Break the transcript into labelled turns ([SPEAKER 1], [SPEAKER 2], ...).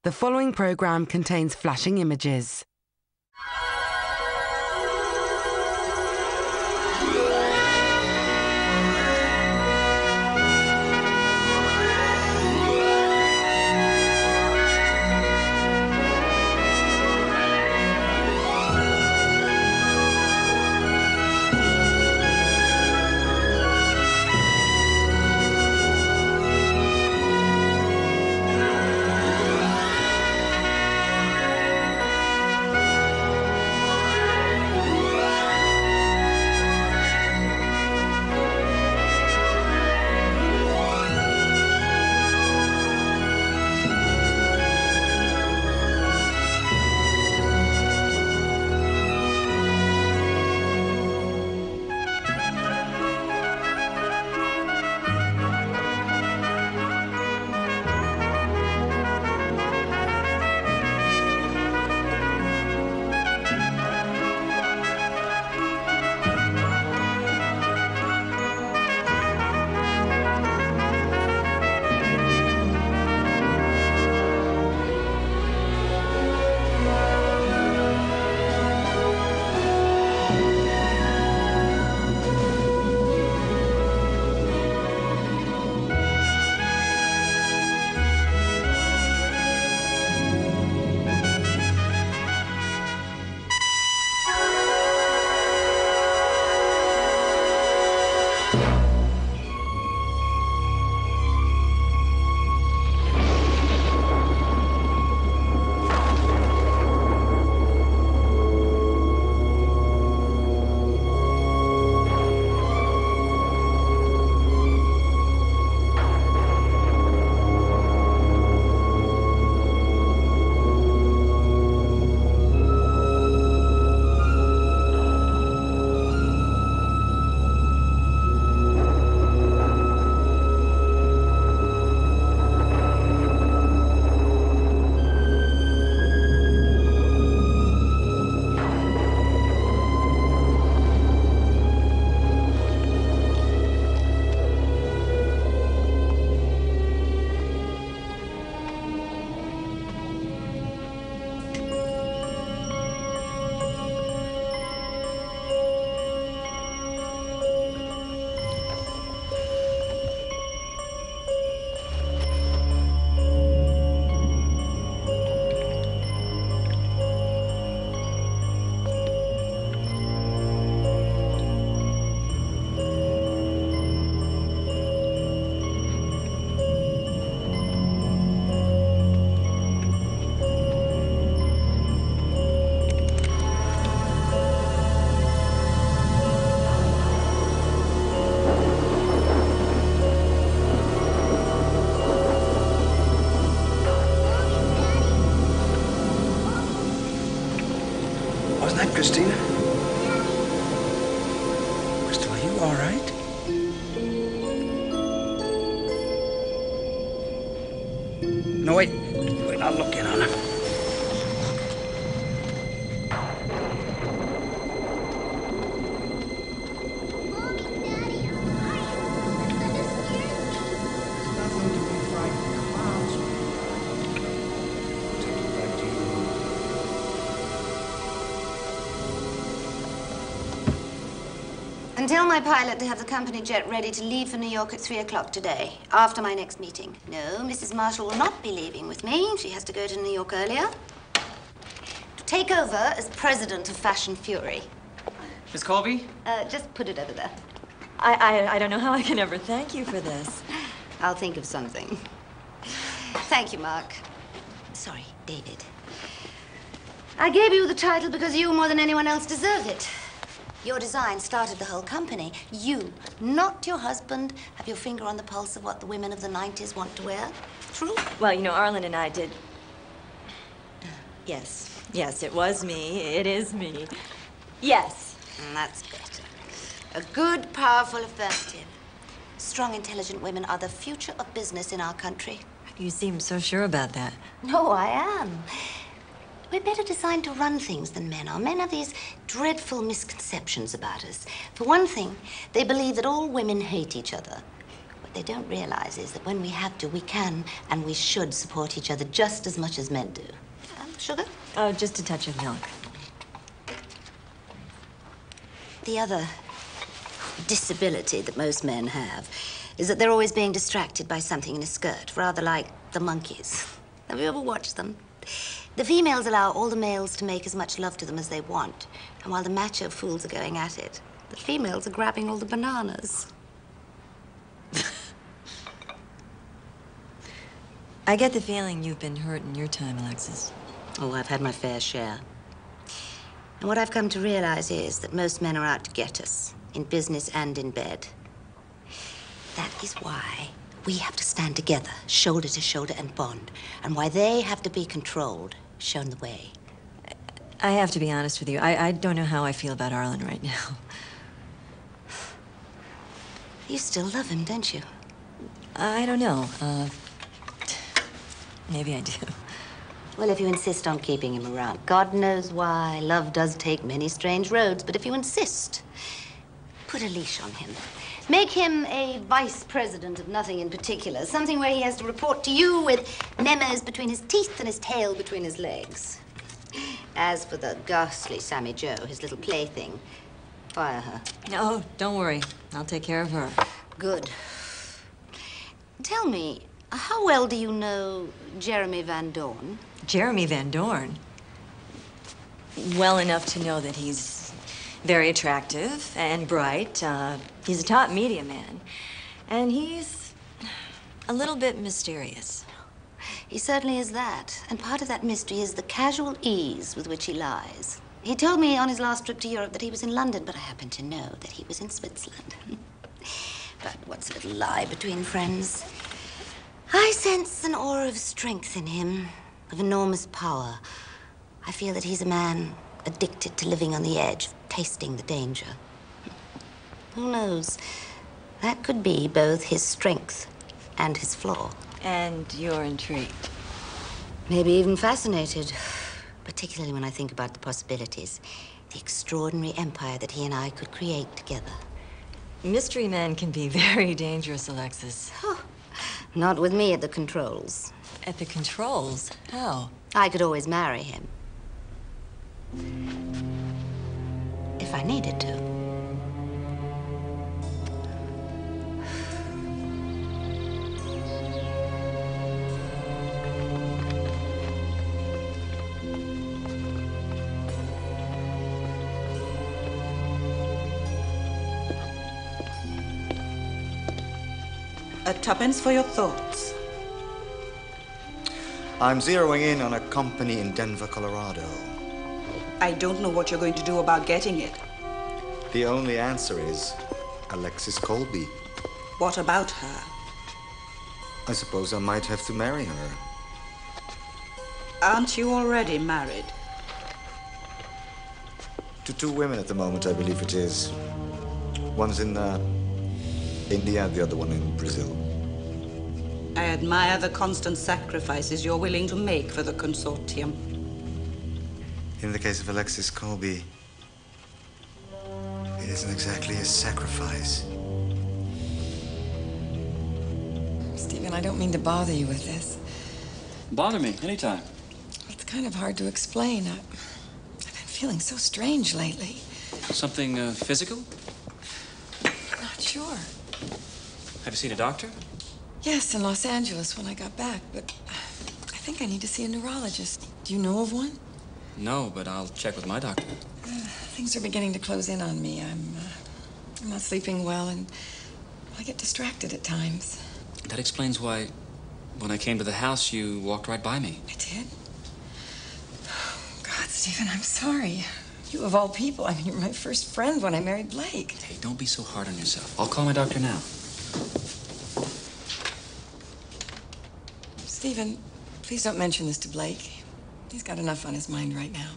[SPEAKER 1] The following program contains flashing images.
[SPEAKER 2] Wasn't that Christina? Crystal, are you all right? No, wait, I'll look in on her.
[SPEAKER 3] And tell my pilot to have the company jet ready to leave for New York at 3 o'clock today, after my next meeting. No, Mrs. Marshall will not be leaving with me. She has to go to New York earlier to take over as president of Fashion Fury.
[SPEAKER 4] Miss Colby?
[SPEAKER 3] Just put it over there.
[SPEAKER 5] I don't know how I can ever thank you for this.
[SPEAKER 3] I'll think of something. Thank you, Mark. Sorry, David. I gave you the title because you, more than anyone else, deserve it. Your design started the whole company. You, not your husband, have your finger on the pulse of what the women of the 90s want to wear. True?
[SPEAKER 5] Well, you know, Arlen and I did... Yes, it was me. It is me. Yes.
[SPEAKER 3] That's better. A good, powerful affirmative. Strong, intelligent women are the future of business in our country.
[SPEAKER 5] You seem so sure about that.
[SPEAKER 3] No, I am. We're better designed to run things than men are. Men have these dreadful misconceptions about us. For one thing, they believe that all women hate each other. What they don't realize is that when we have to, we can and we should support each other just as much as men do. Sugar?
[SPEAKER 5] Oh, just a touch of milk.
[SPEAKER 3] The other disability that most men have is that they're always being distracted by something in a skirt, rather like the monkeys. Have you ever watched them? The females allow all the males to make as much love to them as they want, and while the macho fools are going at it, the females are grabbing all the bananas.
[SPEAKER 5] I get the feeling you've been hurt in your time, Alexis.
[SPEAKER 3] Oh, I've had my fair share. And what I've come to realize is that most men are out to get us, in business and in bed. That is why we have to stand together, shoulder to shoulder, and bond. And why they have to be controlled, shown the way.
[SPEAKER 5] I have to be honest with you. I don't know how I feel about Arlen right now.
[SPEAKER 3] You still love him, don't you?
[SPEAKER 5] I don't know. Maybe I do.
[SPEAKER 3] Well, if you insist on keeping him around, God knows why. Love does take many strange roads, but if you insist, put a leash on him. Make him a vice president of nothing in particular, something where he has to report to you with memos between his teeth and his tail between his legs. As for the ghastly Sammy Jo, his little plaything, fire her.
[SPEAKER 5] No, don't worry. I'll take care of her.
[SPEAKER 3] Good. Tell me, how well do you know Jeremy Van Dorn?
[SPEAKER 5] Jeremy Van Dorn? Well enough to know that he's very attractive and bright. He's a top media man. And he's a little bit mysterious.
[SPEAKER 3] He certainly is that. And part of that mystery is the casual ease with which he lies. He told me on his last trip to Europe that he was in London, but I happen to know that he was in Switzerland. But what's a little lie between friends? I sense an aura of strength in him, of enormous power. I feel that he's a man addicted to living on the edge, tasting the danger. Who knows? That could be both his strength and his flaw.
[SPEAKER 5] And you're intrigued.
[SPEAKER 3] Maybe even fascinated, particularly when I think about the possibilities, the extraordinary empire that he and I could create together.
[SPEAKER 5] Mystery men can be very dangerous, Alexis.
[SPEAKER 3] Oh, not with me at the controls.
[SPEAKER 5] At the controls? How?
[SPEAKER 3] I could always marry him. If I needed to.
[SPEAKER 4] A tuppence for your thoughts.
[SPEAKER 2] I'm zeroing in on a company in Denver, Colorado.
[SPEAKER 4] I don't know what you're going to do about getting it.
[SPEAKER 2] The only answer is Alexis Colby.
[SPEAKER 4] What about her?
[SPEAKER 2] I suppose I might have to marry her.
[SPEAKER 4] Aren't you already married?
[SPEAKER 2] To two women at the moment, I believe it is. One's in India, the other one in Brazil.
[SPEAKER 4] I admire the constant sacrifices you're willing to make for the consortium.
[SPEAKER 2] In the case of Alexis Colby, it isn't exactly a sacrifice.
[SPEAKER 6] Stephen, I don't mean to bother you with this.
[SPEAKER 7] Bother me anytime.
[SPEAKER 6] It's kind of hard to explain. I've been feeling so strange lately.
[SPEAKER 7] Something physical?
[SPEAKER 6] I'm not sure.
[SPEAKER 7] Have you seen a doctor?
[SPEAKER 6] Yes, in Los Angeles when I got back, but I think I need to see a neurologist. Do you know of one?
[SPEAKER 7] No, but I'll check with my doctor.
[SPEAKER 6] Things are beginning to close in on me. I'm not sleeping well, and I get distracted at times.
[SPEAKER 7] That explains why, when I came to the house, you walked right by me.
[SPEAKER 6] I did? Oh, God, Stephen, I'm sorry. You of all people, I mean, you were my first friend when I married Blake.
[SPEAKER 7] Hey, don't be so hard on yourself. I'll call my doctor now.
[SPEAKER 6] Stephen, please don't mention this to Blake. He's got enough on his mind right now.